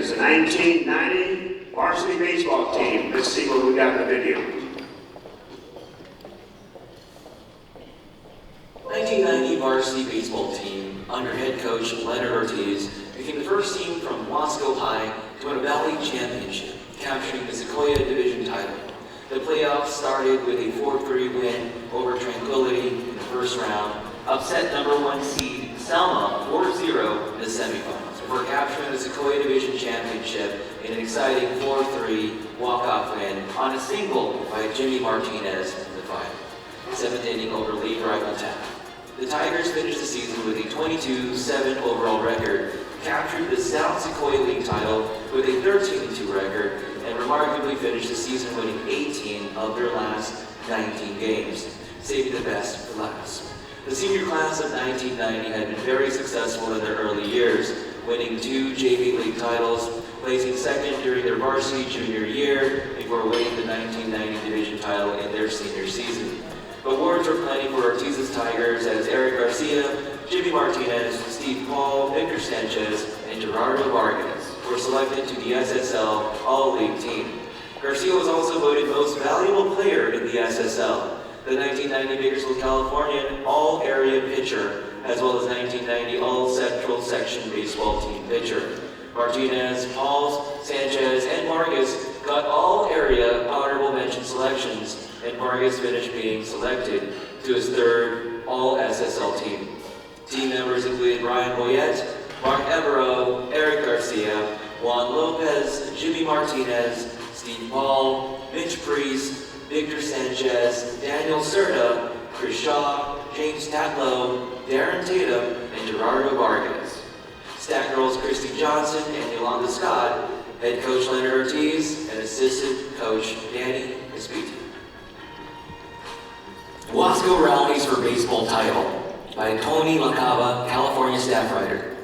Tigers, the 1990 varsity baseball team. Let's see what we got in the video. 1990 varsity baseball team under head coach Leonard Ortiz became the first team from Wasco High to win a Valley championship, capturing the Sequoia Division title. The playoffs started with a 4-3 win over Tranquility in the first round, upset #1 seed Selma 4-0 in the semifinals, before capturing the Sequoia Division championship in an exciting 4-3 walk-off win on a single by Jimmy Martinez in the final. 7th inning over league rival Taft. The Tigers finished the season with a 22-7 overall record, captured the South Sequoia League title with a 13-2 record, and remarkably finished the season winning 18 of their last 19 games, saving the best for last. The senior class of 1990 had been very successful in their early years, winning 2 JV League titles, placing second during their varsity junior year before winning the 1990 division title in their senior season. Awards were plenty for Ortiz's Tigers as Eric Garcia, Jimmy Martinez, Steve Paul, Victor Sanchez, and Gerardo Vargas were selected to the SSL All-League Team. Garcia was also voted Most Valuable Player in the SSL, the 1990 Bakersfield Californian All-Area pitcher, as well as 1990 All-Central Section Baseball Team pitcher. Martinez, Paul, Sanchez, and Vargas got All-Area honorable mention selections, and Vargas finished being selected to his 3rd All-SSL team. Team members included Brian Boyett, Evaro, Eric Garcia, Juan Lopez, Jimmy Martinez, Steve Paul, Mitch Priest, Victor Sanchez, Daniel Serda, Christi, James Tatlow, Darren Tatum, and Gerardo Vargas. Stat girls Christi Johnson and Yolanda Scott, head coach Leonard Ortiz, and assistant coach Danny Espitia. Wasco rallies for baseball title by Tony LaCava, California staff writer.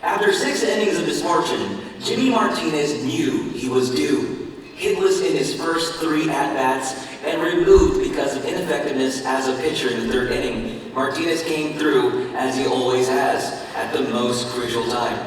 After 6 innings of misfortune, Jimmy Martinez knew he was due. Hitless in his first 3 at-bats and removed because of ineffectiveness as a pitcher in the 3rd inning, Martinez came through as he always has at the most crucial time.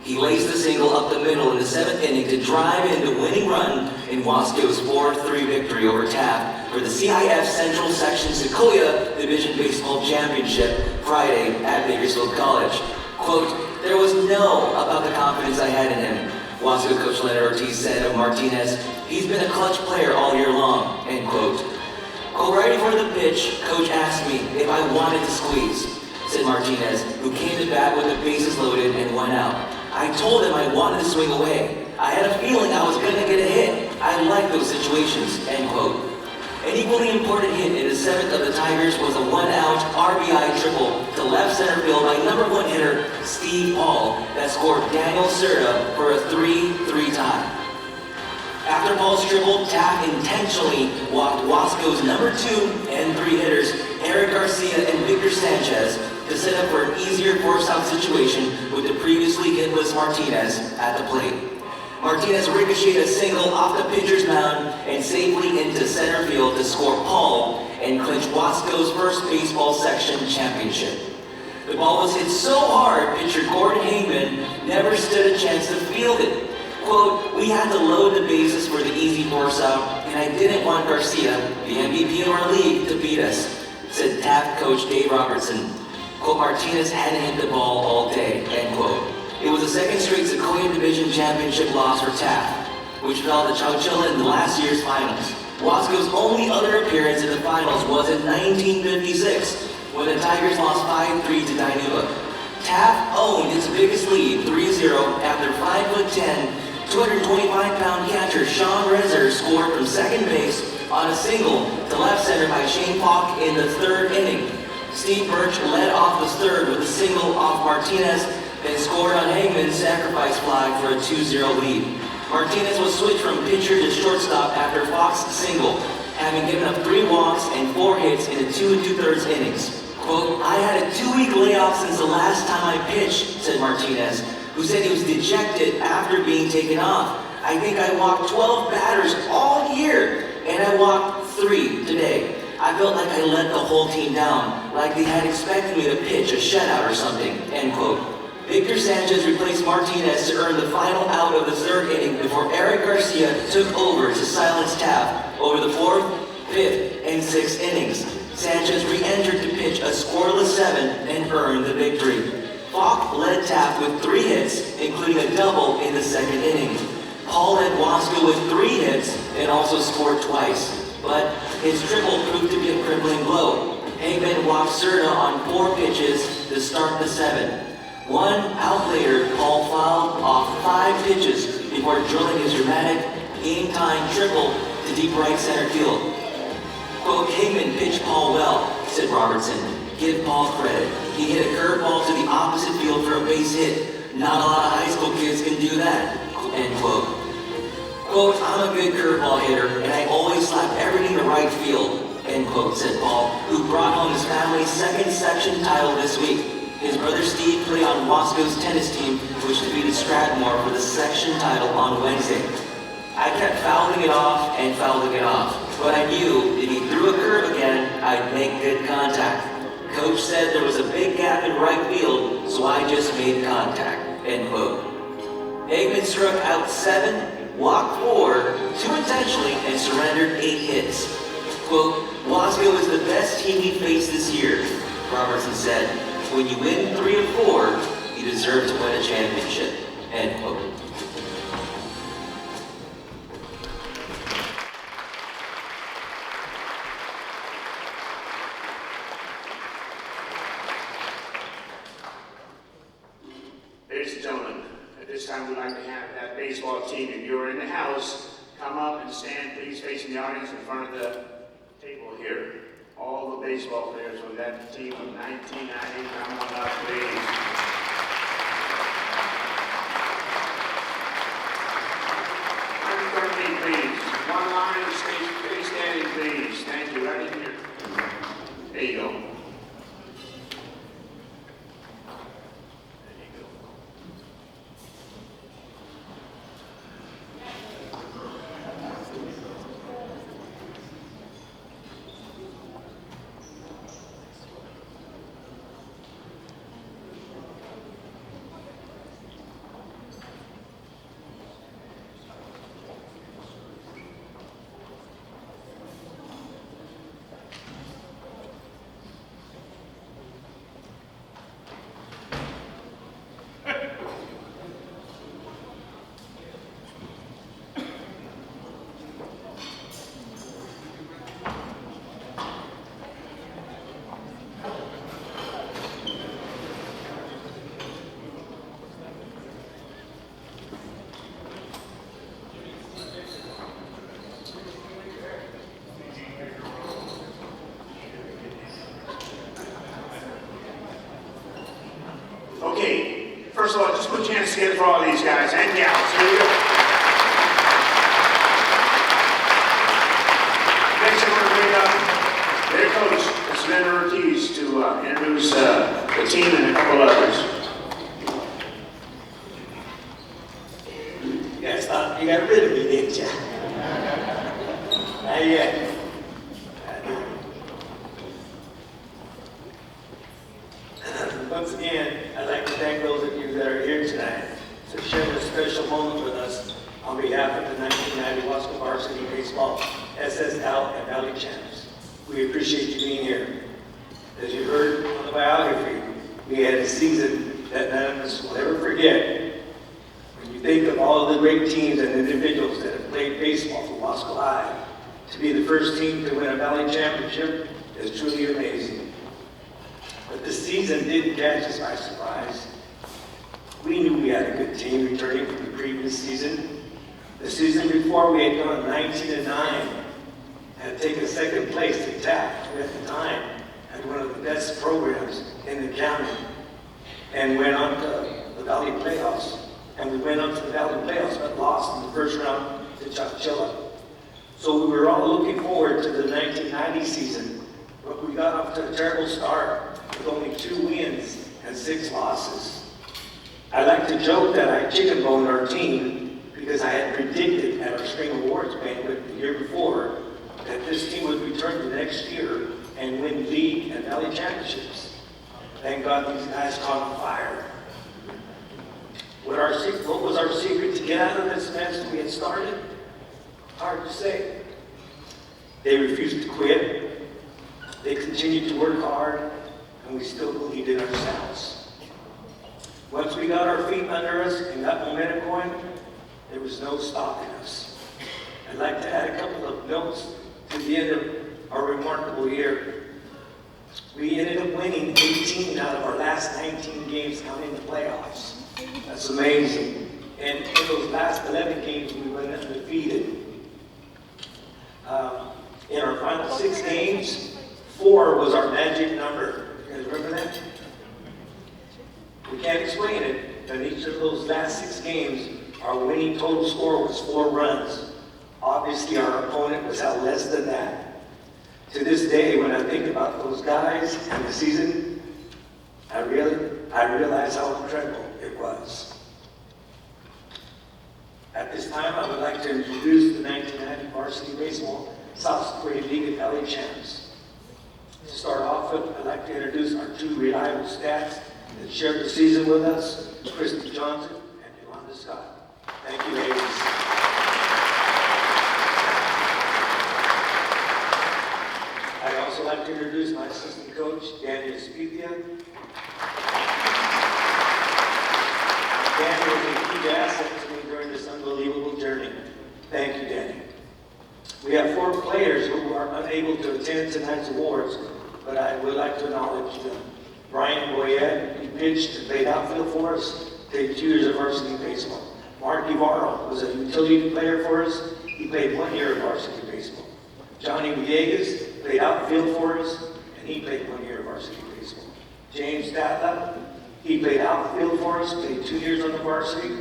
He laced a single up the middle in the 7th inning to drive in the winning run in Wasco's 4-3 victory over Taft for the CIF Central Section Sequoia Division Baseball Championship Friday at Bakersfield College. Quote, "There was no about the confidence I had in him," Wasco coach Leonard Ortiz said of Martinez. "He's been a clutch player all year long," end quote. Quote, "Right before the pitch, coach asked me if I wanted to squeeze," said Martinez, who came to bat with the bases loaded and 1 out. "I told him I wanted to swing away. I had a feeling I was going to get a hit. I like those situations," end quote. An equally important hit in the 7th of the Tigers was a 1-out RBI triple to left center field by #1 hitter Steve Paul that scored Daniel Serda for a 3-3 tie. After Paul's triple, Taft intentionally walked Wasco's #2 and 3 hitters Eric Garcia and Victor Sanchez to set up for an easier force-out situation with the previously hitless Martinez at the plate. Martinez ricocheted a single off the pitcher's mound and safely into center field to score Paul and clinch Wasco's first baseball section championship. The ball was hit so hard, pitcher Gordon Heyman never stood a chance to field it. Quote, "We had to load the bases for the easy force-out, and I didn't want Garcia, the MVP of our league, to beat us," said Taft coach Dave Robertson. Quote, "Martinez hadn't hit the ball all day," end quote. It was the 2nd straight Sequoia Division championship loss for Taft, which fell to Chowchilla in the last year's finals. Wasco's only other appearance in the finals was in 1956, when the Tigers lost 5-3 to Dinuba. Taft owned its biggest lead, 3-0, after 5'10", 225-pound catcher Sean Rezer scored from second base on a single to left center by Shane Falk in the 3rd inning. Steve Birch led off the 3rd with a single off Martinez, then scored on Hagman's sacrifice fly for a 2-0 lead. Martinez was switched from pitcher to shortstop after Falk's single, having given up 3 walks and 4 hits in the 2 2/3 innings. Quote, "I had a 2-week layoff since the last time I pitched," said Martinez, who said he was dejected after being taken off. "I think I walked 12 batters all year, and I walked 3 today. I felt like I let the whole team down, like they had expected me to pitch a shutout or something," end quote. Victor Sanchez replaced Martinez to earn the final out of the third inning before Eric Garcia took over to silence Taft over the fourth, fifth, and sixth innings. Sanchez re-entered to pitch a scoreless seventh and earned the victory. Falk led Taft with 3 hits, including a double in the second inning. Paul led Wasco with 3 hits and also scored twice, but his triple proved to be a crippling blow. Hagman walked Serda on 4 pitches to start the 7th. 1 out later, Paul fouled off 5 pitches before drilling his dramatic game-time triple to deep right center field. Quote, Hagman pitched Paul well, said Robertson. Give Paul credit. He hit a curveball to the opposite field for a base hit. Not a lot of high school kids can do that, end quote. Quote, I'm a good curveball hitter, and I always slap everything to right field, end quote, said Paul, who brought home his family's second section title this week. His brother Steve played on Wasco's tennis team, which defeated Stratmore for the section title on Wednesday. I kept fouling it off and fouling it off, but I knew if he threw a curve again, I'd make good contact. Coach said there was a big gap in right field, so I just made contact, end quote. Hagman struck out 7, walked 4, 2 intentionally, and surrendered 8 hits. Quote, Wasco is the best team we faced this year, Robertson said. When you win 3 of 4, you deserve to win a championship, end quote. Ladies and gentlemen, at this time we'd like to have that baseball team, if you're in the house, come up and stand please facing the audience in front of the table here. All the baseball players from that team of 1990, come on up please. Please. One line, stay standing please. Thank you, right in here. There you go. Okay, first of all, just put your hands together for all these guys and gals. Here we go. Next, I'm going to bring up their coach, Coach Leonard Ortiz, to introduce the team and a couple others. You guys thought you got rid of me, didn't you? Not yet. Once again, I'd like to thank those of you that are here tonight to share this special moment with us on behalf of the 1990 Wasco Varsity Baseball SSL and Valley Champs. We appreciate you being here. As you heard on the biography, we had a season that none of us will ever forget. When you think of all of the great teams and individuals that have played baseball for Wasco High, to be the first team to win a Valley Championship is truly amazing. But the season didn't catch us by surprise. We knew we had a good team returning from the previous season. The season before, we had gone 19-9 and had taken second place to Taft, who at the time had one of the best programs in the county, and went on to the Valley playoffs. And we went on to the Valley playoffs, but lost in the first round to Chowchilla. So we were all looking forward to the 1990 season, but we got off to a terrible start with only 2 wins and 6 losses. I like to joke that I chicken-boned our team because I had predicted at our spring awards banquet the year before that this team would return the next year and win league and valley championships. Thank God these guys caught fire. What was our secret to get out of this mess we had started? Hard to say. They refused to quit. They continued to work hard, and we still believed in ourselves. Once we got our feet under us and got momentum going, there was no stopping us. I'd like to add a couple of notes to the end of our remarkable year. We ended up winning 18 out of our last 19 games counting the playoffs. That's amazing. And in those last 11 games, we went undefeated. In our final 6 games, 4 was our magic number. You guys remember that? We can't explain it, but each of those last 6 games, our winning total score was 4 runs. Obviously, our opponent was out less than that. To this day, when I think about those guys and the season, I realize how incredible it was. At this time, I would like to introduce the 1990 Varsity Baseball South Sequoia League LA champs. To start off with, I'd like to introduce our 2 reliable stats that shared the season with us, Christi Johnson and Yolanda Scott. Thank you, ladies. I'd also like to introduce my assistant coach, Danny Espitia. Danny was a huge asset to me during this unbelievable journey. Thank you, Danny. We have 4 players who are unable to attend tonight's awards, but I would like to acknowledge them. Brian Boyett, he pitched and played outfield for us, played 2 years of varsity baseball. Evaro was a utility player for us. He played 1 year of varsity baseball. Johnny Villegas played outfield for us, and he played 1 year of varsity baseball. James Tatlow, he played outfield for us, played 2 years on the varsity.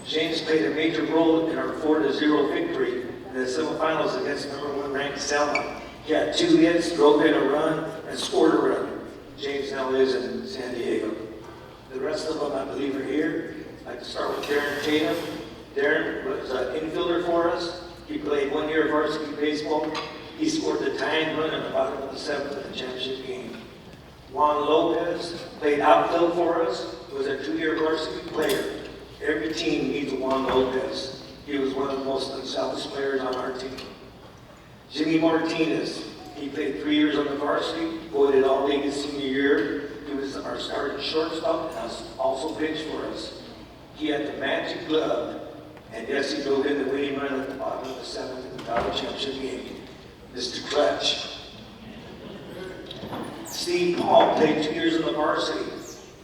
James played a major role in our 4-0 victory in the semifinals against #1 ranked Selma. He had 2 hits, drove in a run, and scored a run. James now lives in San Diego. The rest of them, I believe, are here. I'd like to start with Darren Tatum. Darren was an infielder for us. He played 1 year of varsity baseball. He scored the tying run at the bottom of the 7th of the championship game. Juan Lopez played outfield for us. He was a 2-year varsity player. Every team needs a Juan Lopez. He was one of the most unselfish players on our team. Jimmy Martinez, he played 3 years on the varsity, voted All-League his senior year. He was our starting shortstop and also pitched for us. He had the magic glove, and yes, he drove in the winning run at the bottom of the 7th in the Valley Championship game. Mr. Clutch. Steve Paul played 2 years on the varsity.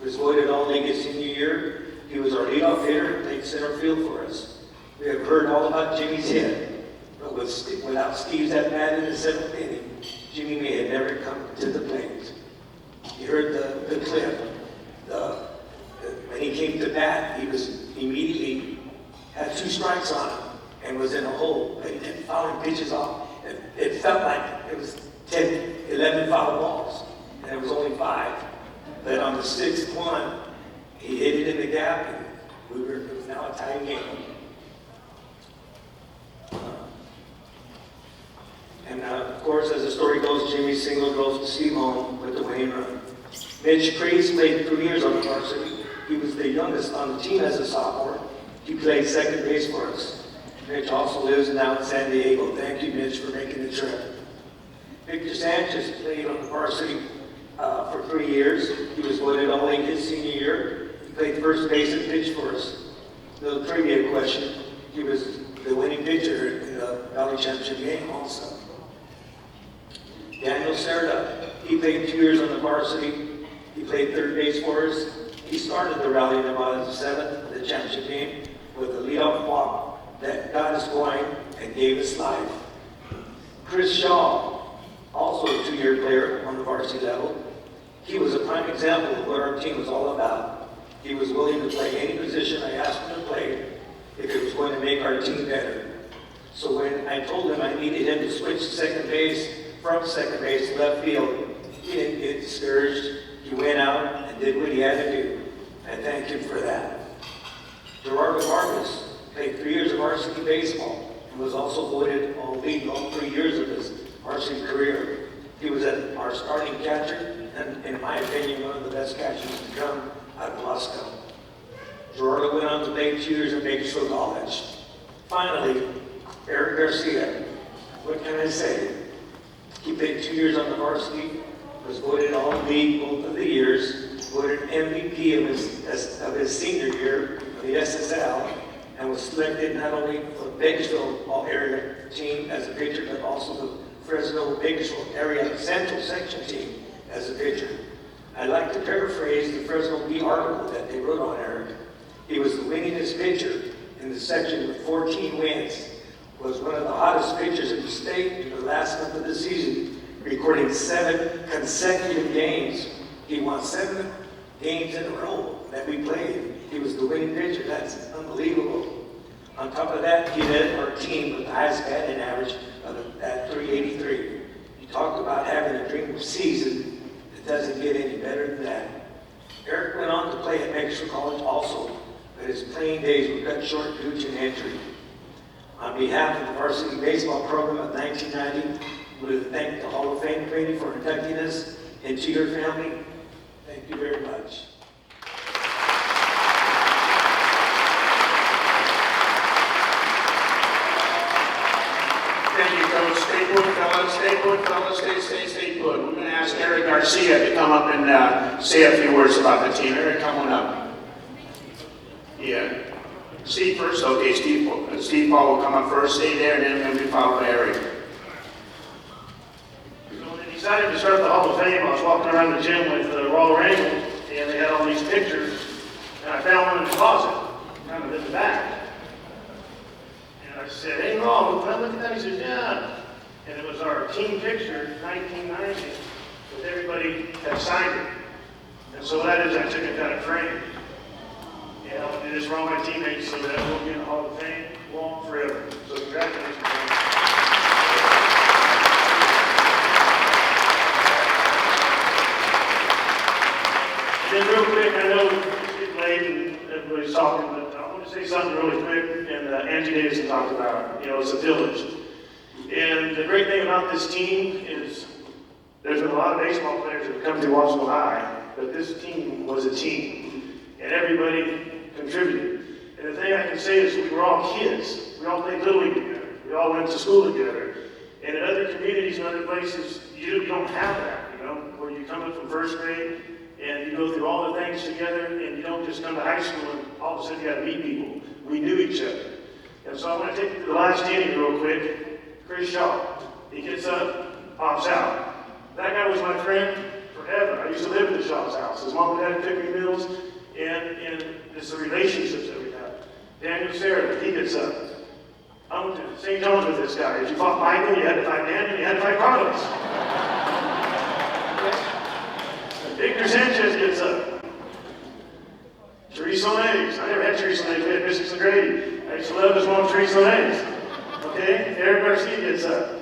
He was voted All-League his senior year. He was our leadoff hitter and played center field for us. We have heard all about Jimmy's hit, but without Steve's at bat in the 7th inning, Jimmy may have never come to the plate. You heard the clip. When he came to bat, he was immediately had 2 strikes on him and was in a hole, but he didn't foul pitches off. It felt like it was 10, 11 foul balls, and it was only 5. But on the 6th one, he hit it in the gap, and it was now a tie game. And of course, as the story goes, Jimmy single drove Steve home with the winning run. Mitch Priest played 3 years on the varsity. He was the youngest on the team as a sophomore. He played second base for us. Mitch also lives now in San Diego. Thank you, Mitch, for making the trip. Victor Sanchez played on the varsity for 3 years. He was voted All-League his senior year. He played first base and pitched for us. Little trivia question. He was the winning pitcher in the Valley Championship game also. Daniel Serda, he played 2 years on the varsity. He played third base for us. He started the rally in about the 7th of the championship game with a leadoff walk that got us going and gave us life. Chris Shaw, also a 2-year player on the varsity level. He was a prime example of what our team was all about. He was willing to play any position I asked him to play if it was going to make our team better. So when I told him I needed him to switch to second base, from second base to left field, he didn't get discouraged. He went out and did what he had to do. I thank him for that. Gerardo Vargas played 3 years of varsity baseball and was also voted All-League all 3 years of his varsity career. He was our starting catcher and, in my opinion, one of the best catchers to come out of Wasco. Gerardo went on to play 2 years at Bakersfield College. Finally, Eric Garcia, what can I say? He played 2 years on the varsity, was voted All-League both of the years, voted MVP of his senior year of the SSL, and was selected not only for the Bakersfield All-Area team as a pitcher, but also the Fresno Bakersfield Area Central Section team as a pitcher. I'd like to paraphrase the Fresno Bee article that they wrote on Eric. He was the winningest pitcher in the section with 14 wins, was one of the hottest pitchers in the state in the last month of the season, recording 7 consecutive games. He won 7 games in a row that we played. He was the winning pitcher. That's unbelievable. On top of that, he led our team with the highest batting average at 383. You talk about having a dream season. It doesn't get any better than that. Eric went on to play at Bakersfield College also, but his playing days were cut short due to an injury. On behalf of the varsity baseball program of 1990, we would thank the Hall of Fame committee for inducting us into your family. Thank you very much. Thank you, Coach. Stay put, fellas. Stay put, fellas. Stay put. We're going to ask Eric Garcia to come up and say a few words about the team. Eric, come on up. Yeah. Steve first. Okay, Steve Paul will come up first. Stay there, and then we follow Eric. So when they decided to start the Hall of Fame, I was walking around the gym with Raul Rangel, and they had all these pictures, and I found one in the closet, kind of in the back. And I said, "Hey, Raul, look at that." He said, "Yeah." And it was our team picture, 1990, with everybody had signed it. And so what I did is I took it kind of framed. And I did this for all my teammates so that we'll be in the Hall of Fame long forever. So congratulations. And then real quick, I know it's getting late and everybody's talking, but I want to say something really quick. And Angie Davidson talked about, it's a village. And the great thing about this team is there's been a lot of baseball players that have come to Wasco High, but this team was a team. And everybody contributed. And the thing I can say is we were all kids. We all played Little League together. We all went to school together. And in other communities and other places, you don't have that, where you come in from first grade and you go through all the things together and you don't just come to high school and all of a sudden you got to meet people. We knew each other. And so I want to take you to the last inning real quick. Chris Shaw. He gets up, pops out. That guy was my friend forever. I used to live at the Shaw's house. His mom and dad picked me meals. And it's the relationships that we have. Daniel Serda, he gets up. I went to St. John's with this guy. If you fought Michael, you had to fight Daniel, you had to fight Carlos. Victor Sanchez gets up. Therese Sonays. I never had Therese Sonays. We had Mrs. Grady. I used to love his mom, Therese Sonays. Okay? Eric Garcia gets up.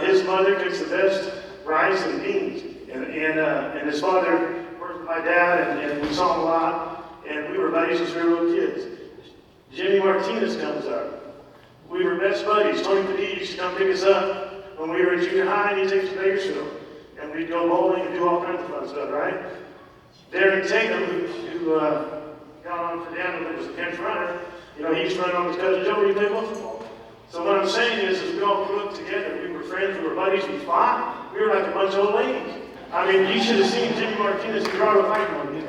His mother cooks the best rice and beans. And his father worked with my dad, and we saw him a lot. And we were buddies since we were little kids. Jimmy Martinez comes up. We were best buddies. Tony Padilla used to come pick us up when we were in junior high, and he'd take us to Bakersfield. And we'd go bowling and do all kinds of fun stuff, right? Darren Tatum, who got on for Daniel, that was the pinch runner, he used to run on his cousin Joe when he played football. So what I'm saying is we all grew up together. We were friends, we were buddies, we fought. We were like a bunch of old ladies. I mean, you should have seen Jimmy Martinez and Gerardo Vargas.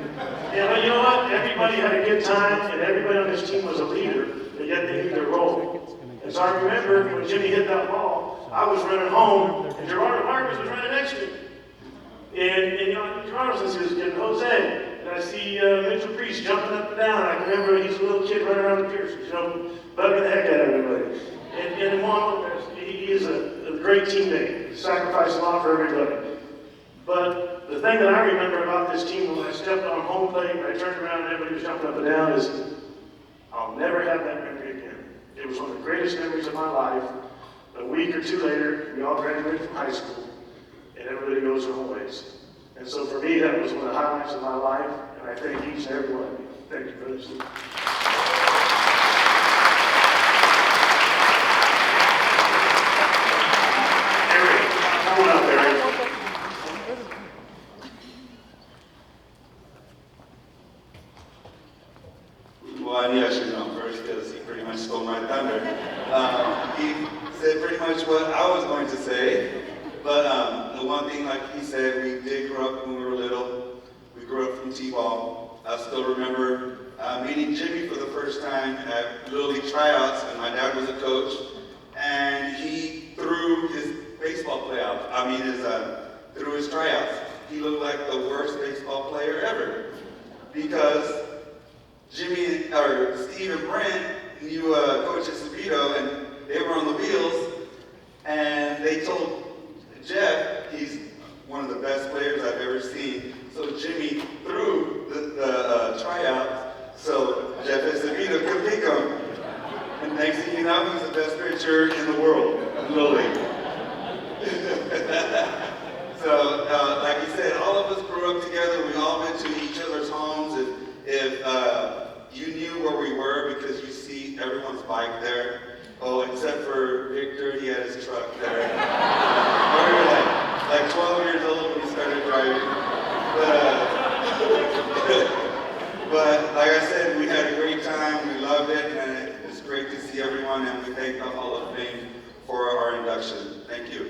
Yeah, but you know what? Everybody had a good time, and everybody on this team was a leader, but yet they knew their role. And so I remember when Jimmy hit that ball, I was running home, and Gerardo Vargas was running next to me. And Gerardo says he was getting Jose, and I see Mitch Priest jumping up and down. I can remember he's a little kid running around the Pearsons, bugging the heck out of everybody. And Juan Lopez, he is a great teammate. He sacrificed a lot for everybody. But the thing that I remember about this team when I stepped on home plate and I turned around and everybody was jumping up and down is I'll never have that memory again. It was one of the greatest memories of my life. A week or two later, we all graduated from high school and everybody goes their own ways. And so for me, that was one of the highlights of my life, and I thank each and every one of you. Thank you for listening. Eric, come on up, Eric. stole my thunder. He said pretty much what I was going to say, but the one thing, like he said, we did grow up when we were little. We grew up from T-ball. I still remember meeting Jimmy for the first time at Little League tryouts, and my dad was a coach, and he threw his baseball through his tryouts. He looked like the worst baseball player ever, because Steve and Brent knew Coach Esposito, and they were on the wheels, and they told Jeff he's one of the best players I've ever seen. So Jimmy threw the tryouts so Jeff Esposito could pick him. And next thing you know, he's the best pitcher in the world, in Little League. So, like you said, all of us grew up together. We all went to each other's homes. If you knew where we were because you see everyone's bike there. Oh, except for Victor, he had his truck there. We were like 12 years old when he started driving. But like I said, we had a great time. We loved it, and it's great to see everyone. And we thank the Hall of Fame for our induction. Thank you.